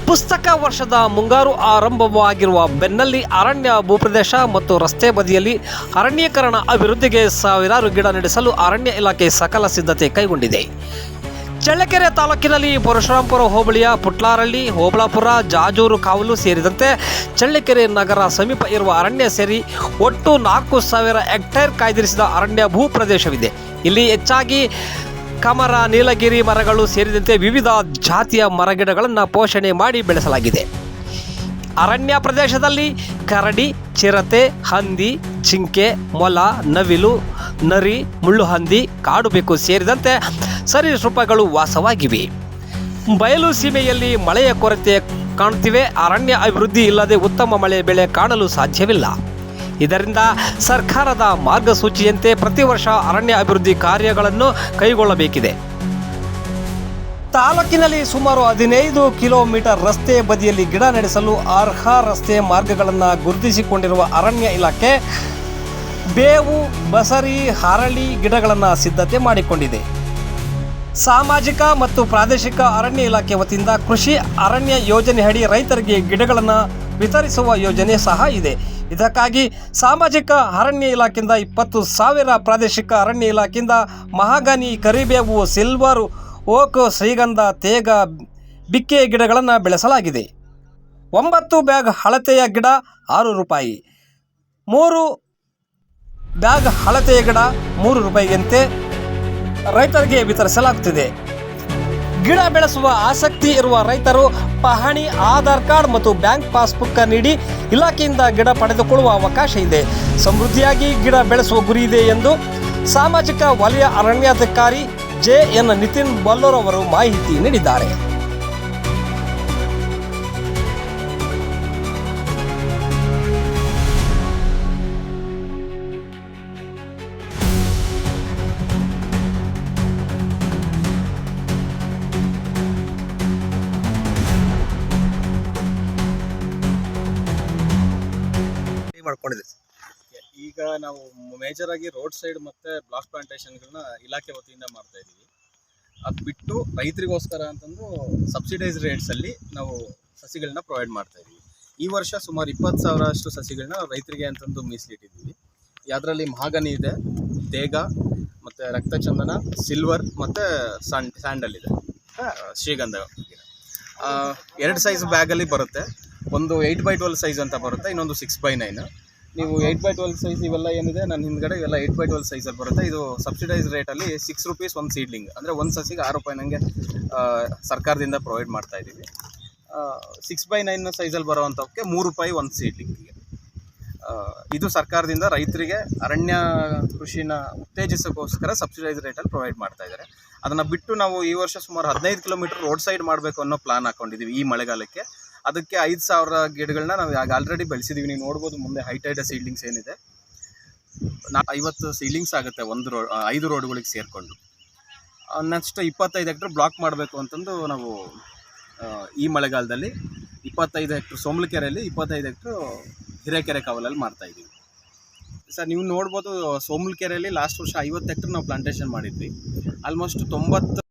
ಪುಸ್ತಕ ವರ್ಷದ ಮುಂಗಾರು ಆರಂಭವಾಗಿರುವ ಬೆನ್ನಲ್ಲಿ ಅರಣ್ಯ ಭೂಪ್ರದೇಶ ಮತ್ತು ರಸ್ತೆ ಬದಿಯಲ್ಲಿ ಅರಣ್ಯೀಕರಣ ಅಭಿವೃದ್ಧಿಗೆ ಸಾವಿರಾರು ಗಿಡ ನೆಡೆಸಲು ಅರಣ್ಯ ಇಲಾಖೆ ಸಕಲ ಸಿದ್ಧತೆ ಕೈಗೊಂಡಿದೆ. ಚಳ್ಳಕೆರೆ ತಾಲೂಕಿನಲ್ಲಿ ಪರಶುರಾಂಪುರ ಹೋಬಳಿಯ ಪುಟ್ಲಾರಹಳ್ಳಿ, ಓಬಳಾಪುರ, ಜಾಜೂರು ಕಾವಲು ಸೇರಿದಂತೆ ಚಳ್ಳಕೆರೆ ನಗರ ಸಮೀಪ ಇರುವ ಅರಣ್ಯ ಸೇರಿ ಒಟ್ಟು 4,000 ಹೆಕ್ಟೇರ್ ಕಾಯ್ದಿರಿಸಿದ ಅರಣ್ಯ ಭೂಪ್ರದೇಶವಿದೆ. ಇಲ್ಲಿ ಹೆಚ್ಚಾಗಿ ಕಮರ, ನೀಲಗಿರಿ ಮರಗಳು ಸೇರಿದಂತೆ ವಿವಿಧ ಜಾತಿಯ ಮರಗಿಡಗಳನ್ನು ಪೋಷಣೆ ಮಾಡಿ ಬೆಳೆಸಲಾಗಿದೆ. ಅರಣ್ಯ ಪ್ರದೇಶದಲ್ಲಿ ಕರಡಿ, ಚಿರತೆ, ಹಂದಿ, ಜಿಂಕೆ, ಮೊಲ, ನವಿಲು, ನರಿ, ಮುಳ್ಳುಹಂದಿ, ಕಾಡುಬೆಕ್ಕು ಸೇರಿದಂತೆ ಸರೀಸೃಪಗಳು ವಾಸವಾಗಿವೆ. ಬಯಲು ಸೀಮೆಯಲ್ಲಿ ಮಳೆಯ ಕೊರತೆ ಕಾಣುತ್ತಿವೆ. ಅರಣ್ಯ ಅಭಿವೃದ್ಧಿ ಇಲ್ಲದೆ ಉತ್ತಮ ಮಳೆ ಬೆಳೆ ಕಾಣಲು ಸಾಧ್ಯವಿಲ್ಲ. ಇದರಿಂದ ಸರ್ಕಾರದ ಮಾರ್ಗಸೂಚಿಯಂತೆ ಪ್ರತಿ ವರ್ಷ ಅರಣ್ಯ ಅಭಿವೃದ್ಧಿ ಕಾರ್ಯಗಳನ್ನು ಕೈಗೊಳ್ಳಬೇಕಿದೆ. ತಾಲೂಕಿನಲ್ಲಿ ಸುಮಾರು 15 ಕಿಲೋಮೀಟರ್ ರಸ್ತೆ ಬದಿಯಲ್ಲಿ ಗಿಡ ನೆಡೆಸಲು ಅರ್ಹ ರಸ್ತೆ ಮಾರ್ಗಗಳನ್ನು ಗುರುತಿಸಿಕೊಂಡಿರುವ ಅರಣ್ಯ ಇಲಾಖೆ ಬೇವು, ಬಸರಿ, ಹರಳಿ ಗಿಡಗಳನ್ನು ಸಿದ್ಧತೆ ಮಾಡಿಕೊಂಡಿದೆ. ಸಾಮಾಜಿಕ ಮತ್ತು ಪ್ರಾದೇಶಿಕ ಅರಣ್ಯ ಇಲಾಖೆ ವತಿಯಿಂದ ಕೃಷಿ ಅರಣ್ಯ ಯೋಜನೆಯಡಿ ರೈತರಿಗೆ ಗಿಡಗಳನ್ನು ವಿತರಿಸುವ ಯೋಜನೆ ಸಹ ಇದೆ. ಇದಕ್ಕಾಗಿ ಸಾಮಾಜಿಕ ಅರಣ್ಯ ಇಲಾಖೆಯಿಂದ 20,000, ಪ್ರಾದೇಶಿಕ ಅರಣ್ಯ ಇಲಾಖೆಯಿಂದ ಮಹಾಗನಿ, ಕರಿಬೇವು, ಸಿಲ್ವರ್ ಓಕ್, ಶ್ರೀಗಂಧ, ತೇಗ, ಬಿಕ್ಕೆ ಗಿಡಗಳನ್ನು ಬೆಳೆಸಲಾಗಿದೆ. 9 ಬ್ಯಾಗ್ ಅಳತೆಯ ಗಿಡ ₹6, 3 ಬ್ಯಾಗ್ ಅಳತೆಯ ಗಿಡ ₹3 ರೈತರಿಗೆ ವಿತರಿಸಲಾಗುತ್ತಿದೆ. ಗಿಡ ಬೆಳೆಸುವ ಆಸಕ್ತಿ ಇರುವ ರೈತರು ಪಹಣಿ, ಆಧಾರ್ ಕಾರ್ಡ್ ಮತ್ತು ಬ್ಯಾಂಕ್ ಪಾಸ್ಬುಕ್ ನೀಡಿ ಇಲಾಖೆಯಿಂದ ಗಿಡ ಪಡೆದುಕೊಳ್ಳುವ ಅವಕಾಶ ಇದೆ. ಸಮೃದ್ಧಿಯಾಗಿ ಗಿಡ ಬೆಳೆಸುವ ಗುರಿ ಇದೆ ಎಂದು ಸಾಮಾಜಿಕ ವಲಯ ಅರಣ್ಯಾಧಿಕಾರಿ JN ನಿತಿನ್ ಬಲ್ಲೂರ್ ಅವರು ಮಾಹಿತಿ ನೀಡಿದ್ದಾರೆ. ಈಗ ನಾವು ಮೇಜರ್ ಆಗಿ ರೋಡ್ ಸೈಡ್ ಮತ್ತೆ ಬ್ಲಾಕ್ ಪ್ಲಾಂಟೇಶನ್ಗಳನ್ನ ಇಲಾಖೆ ವತಿಯಿಂದ ಮಾಡ್ತಾ ಇದ್ದೀವಿ. ಅದು ಬಿಟ್ಟು ರೈತರಿಗೋಸ್ಕರ ಅಂತಂದು ಸಬ್ಸಿಡೈಸ್ ರೇಟ್ಸಲ್ಲಿ ನಾವು ಸಸಿಗಳನ್ನ ಪ್ರೊವೈಡ್ ಮಾಡ್ತಾ ಇದ್ದೀವಿ. ಈ ವರ್ಷ ಸುಮಾರು 20,000 ಅಷ್ಟು ಸಸಿಗಳನ್ನ ರೈತರಿಗೆ ಅಂತಂದು ಮೀಸಲಿಟ್ಟಿದ್ದೀವಿ. ಅದರಲ್ಲಿ ಮಹಾಗನಿ ಇದೆ, ತೇಗ ಮತ್ತು ರಕ್ತಚಂದನ, ಸಿಲ್ವರ್ ಮತ್ತು ಸ್ಯಾಂಡಲ್ ಇದೆ, ಶ್ರೀಗಂಧ ಗಿಡ. 2 ಸೈಜ್ ಬ್ಯಾಗಲ್ಲಿ ಬರುತ್ತೆ. ಒಂದು 8x12 ಸೈಜ್ ಅಂತ ಬರುತ್ತೆ, ಇನ್ನೊಂದು 6x9. ನೀವು 8x12 ಸೈಜ್ ಇವೆಲ್ಲ ಏನಿದೆ ನನ್ನ ಹಿಂದ್ಗಡೆ ಇವೆಲ್ಲ 8x12 ಸೈಜಲ್ಲಿ ಬರುತ್ತೆ. ಇದು ಸಬ್ಸಿಡೈಸ್ ರೇಟಲ್ಲಿ ₹6 ಒಂದು ಸೀಡ್ಲಿಂಗ್, ಅಂದರೆ ಒಂದು ಸಸಿಗೆ ₹6 ನನಗೆ ಸರ್ಕಾರದಿಂದ ಪ್ರೊವೈಡ್ ಮಾಡ್ತಾ ಇದ್ದೀವಿ. 6x9 ಸೈಜಲ್ಲಿ ಬರೋವಂಥವಕ್ಕೆ ₹3 ಒಂದು ಸೀಡ್ಲಿಂಗಿಗೆ. ಇದು ಸರ್ಕಾರದಿಂದ ರೈತರಿಗೆ ಅರಣ್ಯ ಕೃಷಿನ ಉತ್ತೇಜಿಸೋಕ್ಕೋಸ್ಕರ ಸಬ್ಸಿಡೈಸ್ ರೇಟಲ್ಲಿ ಪ್ರೊವೈಡ್ ಮಾಡ್ತಾ ಇದ್ದಾರೆ. ಅದನ್ನು ಬಿಟ್ಟು ನಾವು ಈ ವರ್ಷ ಸುಮಾರು 15 ಕಿಲೋಮೀಟರ್ ರೋಡ್ ಸೈಡ್ ಮಾಡಬೇಕು ಅನ್ನೋ ಪ್ಲಾನ್ ಹಾಕ್ಕೊಂಡಿದ್ದೀವಿ ಈ ಮಳೆಗಾಲಕ್ಕೆ. ಅದಕ್ಕೆ 5,000 ಗಿಡಗಳನ್ನ ನಾವು ಆಲ್ರೆಡಿ ಬೆಳೆಸಿದ್ದೀವಿ. ನೀವು ನೋಡ್ಬೋದು ಮುಂದೆ ಹೈಟೈಡ್ ಸೀಡ್ಲಿಂಗ್ಸ್ ಏನಿದೆ, 50 ಸೀಡ್ಲಿಂಗ್ಸ್ ಆಗುತ್ತೆ 5 ರೋಡ್ಗಳಿಗೆ ಸೇರಿಕೊಂಡು. ನೆಕ್ಸ್ಟ್ 25 ಹೆಕ್ಟರ್ ಬ್ಲಾಕ್ ಮಾಡಬೇಕು ಅಂತಂದು ನಾವು ಈ ಮಳೆಗಾಲದಲ್ಲಿ 25 ಹೆಕ್ಟರ್ ಸೋಮಲಕೆರೆಯಲ್ಲಿ, 25 ಹೆಕ್ಟರ್ ಹಿರೇಕೆರೆ ಕಾವಲಲ್ಲಿ ಮಾಡ್ತಾಯಿದ್ದೀವಿ. ಸರ್ ನೀವು ನೋಡ್ಬೋದು, ಸೋಮಲಕೆರೆಯಲ್ಲಿ ಲಾಸ್ಟ್ ವರ್ಷ 50 ಹೆಕ್ಟರ್ ನಾವು ಪ್ಲಾಂಟೇಶನ್ ಮಾಡಿದ್ವಿ. ಆಲ್ಮೋಸ್ಟ್ 90